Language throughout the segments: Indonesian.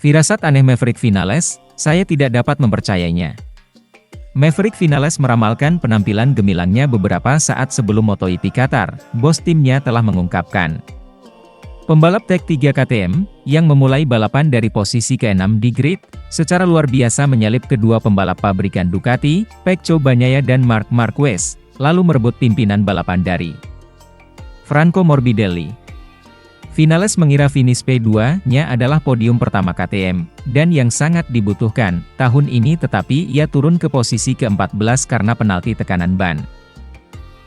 Firasat aneh Maverick Vinales, saya tidak dapat mempercayainya. Maverick Vinales meramalkan penampilan gemilangnya beberapa saat sebelum MotoGP Qatar. Bos timnya telah mengungkapkan. Pembalap Tech 3 KTM, yang memulai balapan dari posisi ke-6 di grid, secara luar biasa menyalip kedua pembalap pabrikan Ducati, Pecco Bagnaia dan Marc Marquez, lalu merebut pimpinan balapan dari Franco Morbidelli. Vinales mengira finish P2-nya adalah podium pertama KTM, dan yang sangat dibutuhkan tahun ini, tetapi ia turun ke posisi ke-14 karena penalti tekanan ban.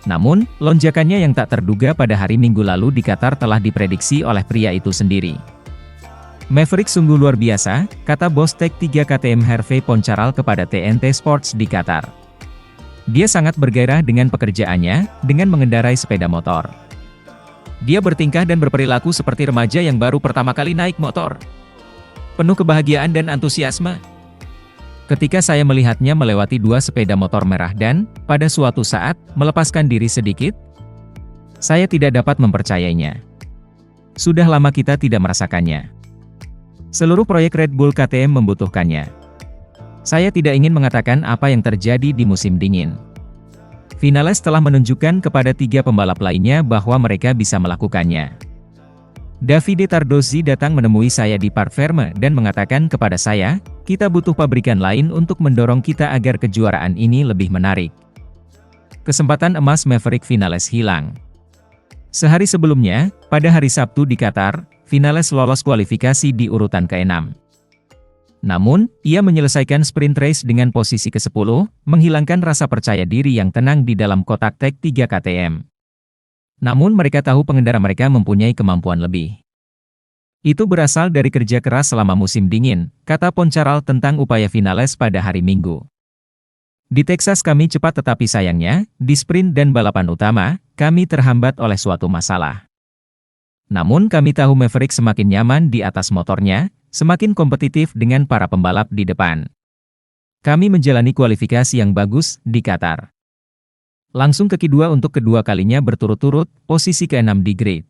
Namun, lonjakannya yang tak terduga pada hari Minggu lalu di Qatar telah diprediksi oleh pria itu sendiri. Maverick sungguh luar biasa, kata bos Tech 3 KTM Hervé Poncharal kepada TNT Sports di Qatar. Dia sangat bergairah dengan pekerjaannya, dengan mengendarai sepeda motor. Dia bertingkah dan berperilaku seperti remaja yang baru pertama kali naik motor. Penuh kebahagiaan dan antusiasme. Ketika saya melihatnya melewati dua sepeda motor merah dan, pada suatu saat, melepaskan diri sedikit, saya tidak dapat mempercayainya. Sudah lama kita tidak merasakannya. Seluruh proyek Red Bull KTM membutuhkannya. Saya tidak ingin mengatakan apa yang terjadi di musim dingin. Vinales telah menunjukkan kepada tiga pembalap lainnya bahwa mereka bisa melakukannya. Davide Tardozzi datang menemui saya di Parc Ferme dan mengatakan kepada saya, kita butuh pabrikan lain untuk mendorong kita agar kejuaraan ini lebih menarik. Kesempatan emas Maverick Vinales hilang. Sehari sebelumnya, pada hari Sabtu di Qatar, Vinales lolos kualifikasi di urutan ke-6. Namun, ia menyelesaikan sprint race dengan posisi ke-10, menghilangkan rasa percaya diri yang tenang di dalam kotak Tech 3 KTM. Namun mereka tahu pengendara mereka mempunyai kemampuan lebih. Itu berasal dari kerja keras selama musim dingin, kata Poncharal tentang upaya Vinales pada hari Minggu. Di Texas kami cepat tetapi sayangnya, di sprint dan balapan utama, kami terhambat oleh suatu masalah. Namun kami tahu Maverick semakin nyaman di atas motornya, semakin kompetitif dengan para pembalap di depan. Kami menjalani kualifikasi yang bagus di Qatar. Langsung ke kedua untuk kedua kalinya berturut-turut, posisi ke-6 di grid.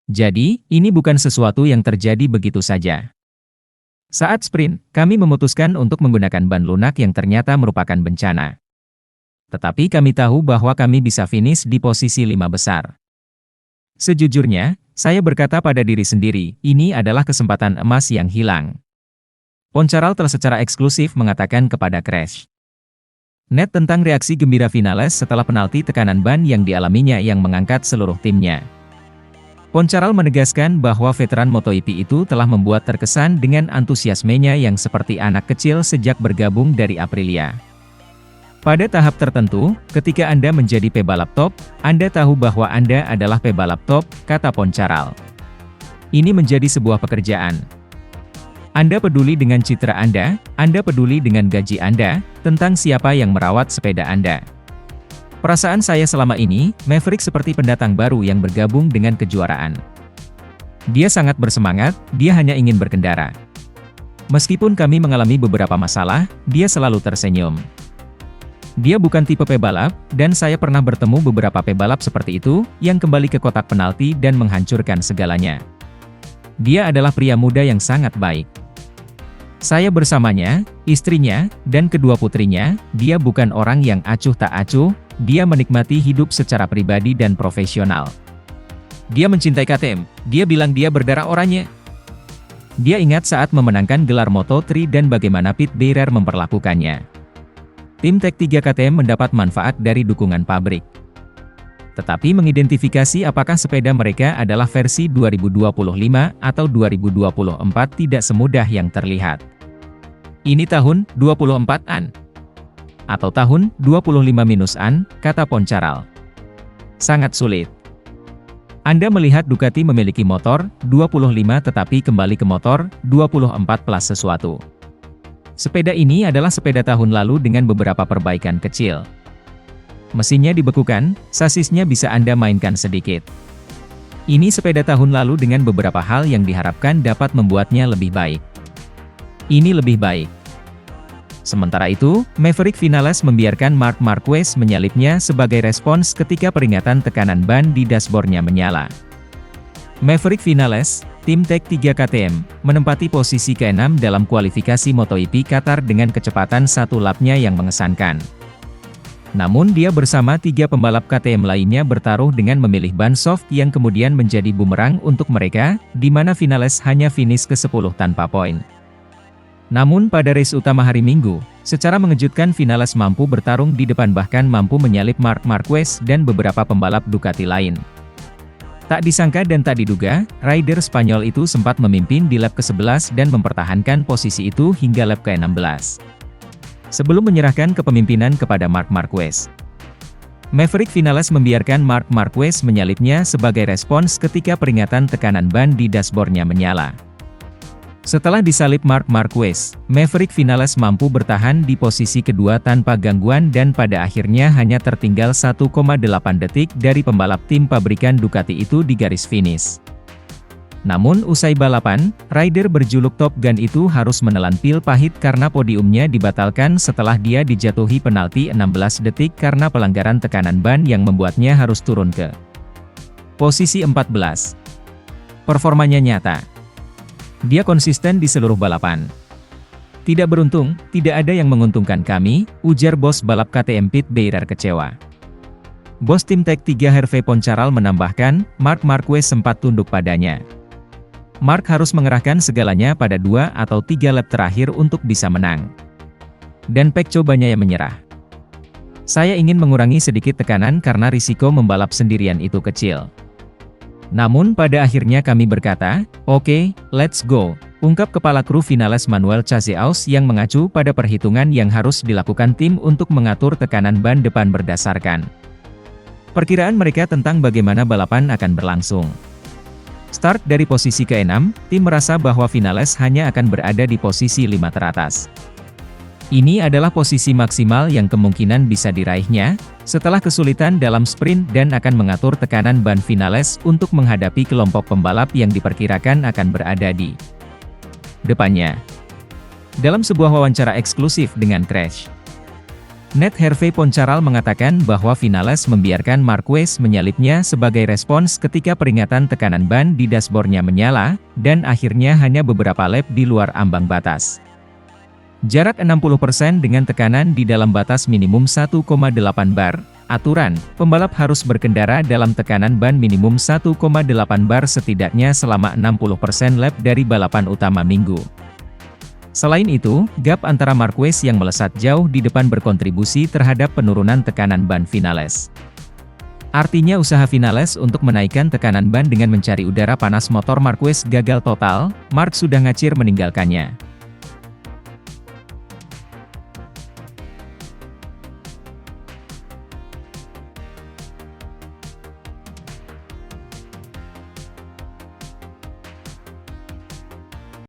Jadi, ini bukan sesuatu yang terjadi begitu saja. Saat sprint, kami memutuskan untuk menggunakan ban lunak yang ternyata merupakan bencana. Tetapi kami tahu bahwa kami bisa finish di posisi 5 besar. Sejujurnya, saya berkata pada diri sendiri, ini adalah kesempatan emas yang hilang. Poncharal telah secara eksklusif mengatakan kepada Crash Net tentang reaksi gembira Vinales setelah penalti tekanan ban yang dialaminya yang mengangkat seluruh timnya. Poncharal menegaskan bahwa veteran MotoGP itu telah membuat terkesan dengan antusiasmenya yang seperti anak kecil sejak bergabung dari Aprilia. Pada tahap tertentu, ketika Anda menjadi pebalap top, Anda tahu bahwa Anda adalah pebalap top, kata Poncharal. Ini menjadi sebuah pekerjaan. Anda peduli dengan citra Anda peduli dengan gaji Anda, tentang siapa yang merawat sepeda Anda. Perasaan saya selama ini, Maverick seperti pendatang baru yang bergabung dengan kejuaraan. Dia sangat bersemangat, dia hanya ingin berkendara. Meskipun kami mengalami beberapa masalah, dia selalu tersenyum. Dia bukan tipe pebalap, dan saya pernah bertemu beberapa pebalap seperti itu, yang kembali ke kotak penalti dan menghancurkan segalanya. Dia adalah pria muda yang sangat baik. Saya bersamanya, istrinya, dan kedua putrinya, dia bukan orang yang acuh tak acuh, dia menikmati hidup secara pribadi dan profesional. Dia mencintai KTM, dia bilang dia berdarah oranye. Dia ingat saat memenangkan gelar Moto3 dan bagaimana Pete Beirer memperlakukannya. Tim Tech 3 KTM mendapat manfaat dari dukungan pabrik. Tetapi mengidentifikasi apakah sepeda mereka adalah versi 2025 atau 2024 tidak semudah yang terlihat. Ini tahun 24-an. Atau tahun 25-an, kata Poncharal. Sangat sulit. Anda melihat Ducati memiliki motor 25 tetapi kembali ke motor 24 plus sesuatu. Sepeda ini adalah sepeda tahun lalu dengan beberapa perbaikan kecil. Mesinnya dibekukan, sasisnya bisa Anda mainkan sedikit. Ini sepeda tahun lalu dengan beberapa hal yang diharapkan dapat membuatnya lebih baik. Ini lebih baik. Sementara itu, Maverick Vinales membiarkan Marc Marquez menyalipnya sebagai respons ketika peringatan tekanan ban di dashboardnya menyala. Maverick Vinales, tim Tech 3 KTM, menempati posisi ke-6 dalam kualifikasi MotoGP Qatar dengan kecepatan satu lapnya yang mengesankan. Namun dia bersama 3 pembalap KTM lainnya bertaruh dengan memilih ban soft yang kemudian menjadi bumerang untuk mereka, di mana Vinales hanya finish ke-10 tanpa poin. Namun pada race utama hari Minggu, secara mengejutkan Vinales mampu bertarung di depan bahkan mampu menyalip Marc Marquez dan beberapa pembalap Ducati lain. Tak disangka dan tak diduga, rider Spanyol itu sempat memimpin di lap ke-11 dan mempertahankan posisi itu hingga lap ke-16. Sebelum menyerahkan kepemimpinan kepada Marc Marquez, Maverick Vinales membiarkan Marc Marquez menyalipnya sebagai respons ketika peringatan tekanan ban di dashboardnya menyala. Setelah disalip Marc Marquez, Maverick Vinales mampu bertahan di posisi kedua tanpa gangguan dan pada akhirnya hanya tertinggal 1,8 detik dari pembalap tim pabrikan Ducati itu di garis finish. Namun usai balapan, rider berjuluk Top Gun itu harus menelan pil pahit karena podiumnya dibatalkan setelah dia dijatuhi penalti 16 detik karena pelanggaran tekanan ban yang membuatnya harus turun ke posisi 14. Performanya nyata. Dia konsisten di seluruh balapan. Tidak beruntung, tidak ada yang menguntungkan kami, ujar bos balap KTM Pete Beirer kecewa. Bos tim Tech 3 Hervé Poncharal menambahkan, Marc Marquez sempat tunduk padanya. Marc harus mengerahkan segalanya pada 2 atau 3 lap terakhir untuk bisa menang. Dan Pecco banyak yang menyerah. Saya ingin mengurangi sedikit tekanan karena risiko membalap sendirian itu kecil. Namun pada akhirnya kami berkata, oke, let's go, ungkap kepala kru Vinales Manuel Chazeaus yang mengacu pada perhitungan yang harus dilakukan tim untuk mengatur tekanan ban depan berdasarkan perkiraan mereka tentang bagaimana balapan akan berlangsung. Start dari posisi ke-6, tim merasa bahwa Vinales hanya akan berada di posisi 5 teratas. Ini adalah posisi maksimal yang kemungkinan bisa diraihnya, setelah kesulitan dalam sprint dan akan mengatur tekanan ban Vinales untuk menghadapi kelompok pembalap yang diperkirakan akan berada di depannya. Dalam sebuah wawancara eksklusif dengan Crash Net, Hervé Poncharal mengatakan bahwa Vinales membiarkan Marquez menyalipnya sebagai respons ketika peringatan tekanan ban di dashboardnya menyala, dan akhirnya hanya beberapa lap di luar ambang batas. Jarak 60% dengan tekanan di dalam batas minimum 1,8 bar. Aturan, pembalap harus berkendara dalam tekanan ban minimum 1,8 bar setidaknya selama 60% lap dari balapan utama Minggu. Selain itu, gap antara Marquez yang melesat jauh di depan berkontribusi terhadap penurunan tekanan ban Vinales. Artinya usaha Vinales untuk menaikkan tekanan ban dengan mencari udara panas motor Marquez gagal total, Marc sudah ngacir meninggalkannya.